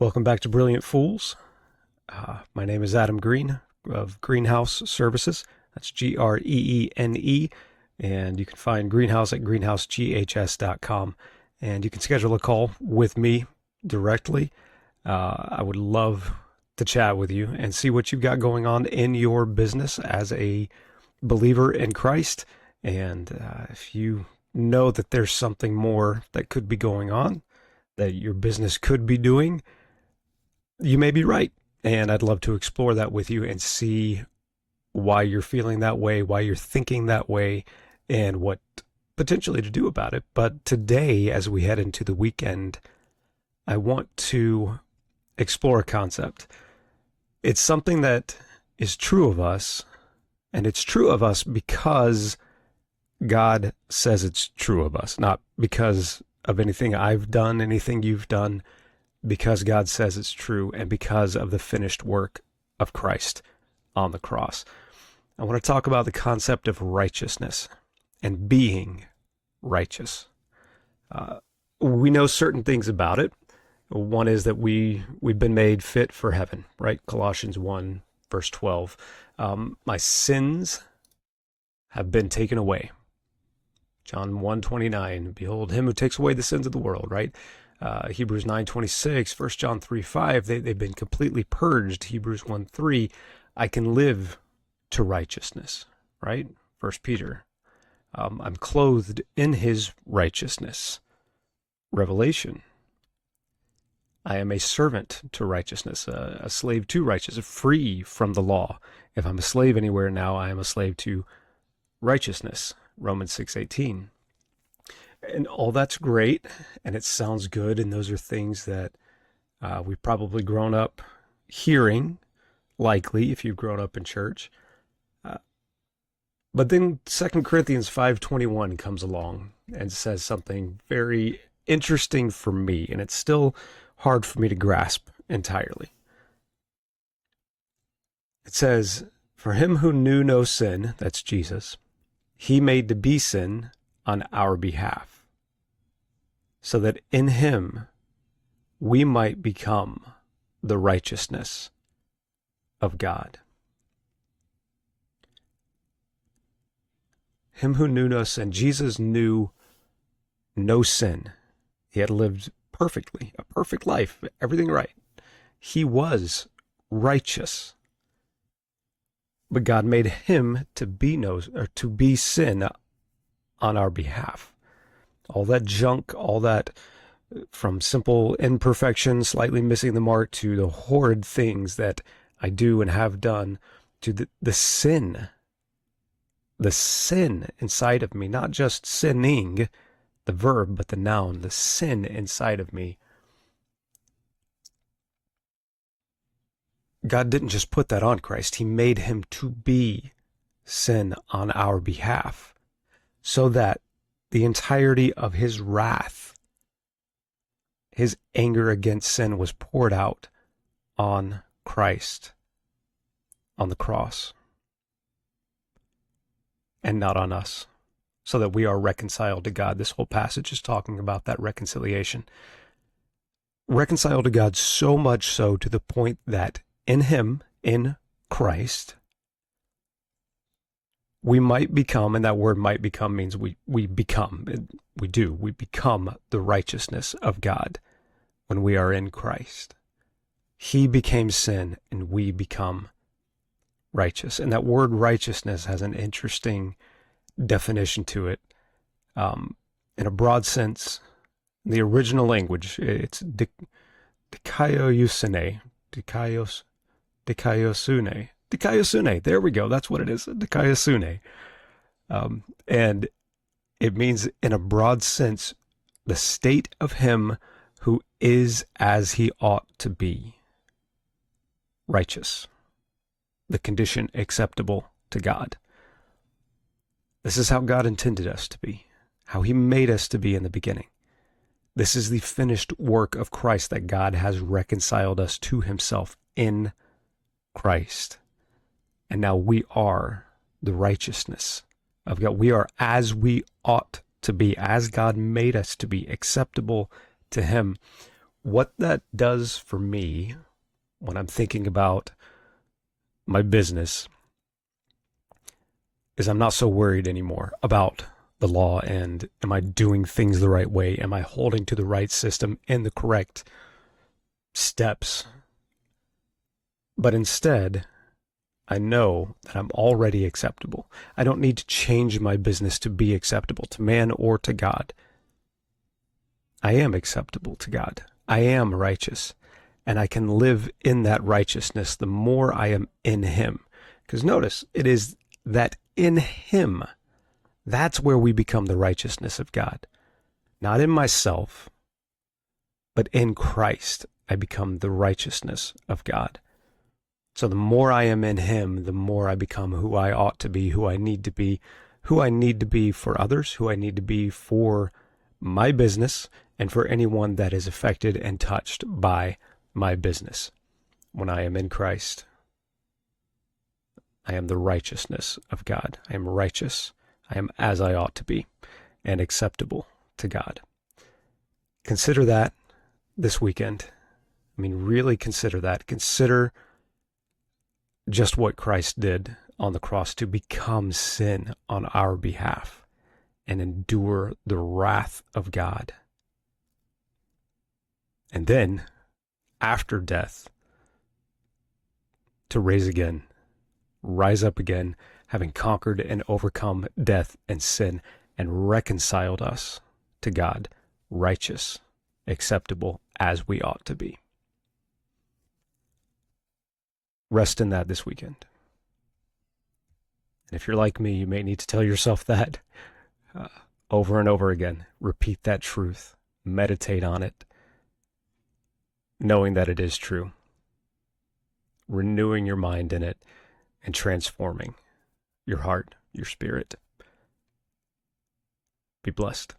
Welcome back to Brilliant Fools. My name is Adam Green of Greenhouse Services. That's Greene. And you can find Greenhouse at greenhouseghs.com. And you can schedule a call with me directly. I would love to chat with you and see what you've got going on in your business as a believer in Christ. And if you know that there's something more that could be going on, that your business could be doing, you may be right. And I'd love to explore that with you and see why you're feeling that way, why you're thinking that way, and what potentially to do about it. But today, as we head into the weekend, I want to explore a concept. It's something that is true of us, and it's true of us because God says it's true of us, not because of anything I've done, anything you've done, because God says it's true and because of the finished work of Christ on the cross. I want to talk about the concept of righteousness and being righteous. We know certain things about it. One is that we've been made fit for heaven, right? Colossians 1, verse 12. My sins have been taken away. John 1:29, behold him who takes away the sins of the world, right? Hebrews 9:26, 1 John 3:5, they've been completely purged. Hebrews 1:3, I can live to righteousness, right? 1 Peter, I'm clothed in his righteousness. Revelation, I am a servant to righteousness, a slave to righteousness, free from the law. If I'm a slave anywhere now, I am a slave to righteousness. Romans 6:18. And all that's great, and it sounds good, and those are things that we've probably grown up hearing, likely, if you've grown up in church. But then 2 Corinthians 5:21 comes along and says something very interesting for me, and it's still hard for me to grasp entirely. It says, for him who knew no sin, that's Jesus, he made to be sin on our behalf, so that in him we might become the righteousness of God. Him who knew no sin. Jesus knew no sin. He had lived perfectly, a perfect life, everything right. He was righteous. But God made him to be sin on our behalf. All that junk, all that, from simple imperfection, slightly missing the mark, to the horrid things that I do and have done, to the sin inside of me, not just sinning, the verb, but the noun, the sin inside of me. God didn't just put that on Christ. He made him to be sin on our behalf, so that the entirety of his wrath, his anger against sin, was poured out on Christ on the cross, and not on us, so that we are reconciled to God. This whole passage is talking about that reconciliation. Reconciled to God, so much so to the point that in him, in Christ, we might become, and that word might become means we become the righteousness of God when we are in Christ. He became sin and we become righteous. And that word righteousness has an interesting definition to it. In a broad sense, in the original language, it's dikaiosune, dikaiosune. There we go. That's what it is. Dikaiosune. And it means, in a broad sense, the state of him who is as he ought to be. Righteous. The condition acceptable to God. This is how God intended us to be. How he made us to be in the beginning. This is the finished work of Christ, that God has reconciled us to himself in Christ. And now we are the righteousness of God. We are as we ought to be, as God made us to be, acceptable to him. what that does for me when I'm thinking about my business is I'm not so worried anymore about the law and am I doing things the right way? Am I holding to the right system and the correct steps? But instead, I know that I'm already acceptable. I don't need to change my business to be acceptable to man or to God. I am acceptable to God. I am righteous. And I can live in that righteousness the more I am in Him. Because notice, it is that in Him, that's where we become the righteousness of God. Not in myself, but in Christ, I become the righteousness of God. So the more I am in Him, the more I become who I ought to be, who I need to be for others, who I need to be for my business, and for anyone that is affected and touched by my business. When I am in Christ, I am the righteousness of God. I am righteous. I am as I ought to be and acceptable to God. Consider that this weekend. I mean, really consider that. Consider just what Christ did on the cross to become sin on our behalf and endure the wrath of God. And then, after death, to rise up again, having conquered and overcome death and sin, and reconciled us to God, righteous, acceptable, as we ought to be. Rest in that this weekend. And if you're like me, you may need to tell yourself that over and over again. Repeat that truth. Meditate on it, knowing that it is true. Renewing your mind in it and transforming your heart, your spirit. Be blessed.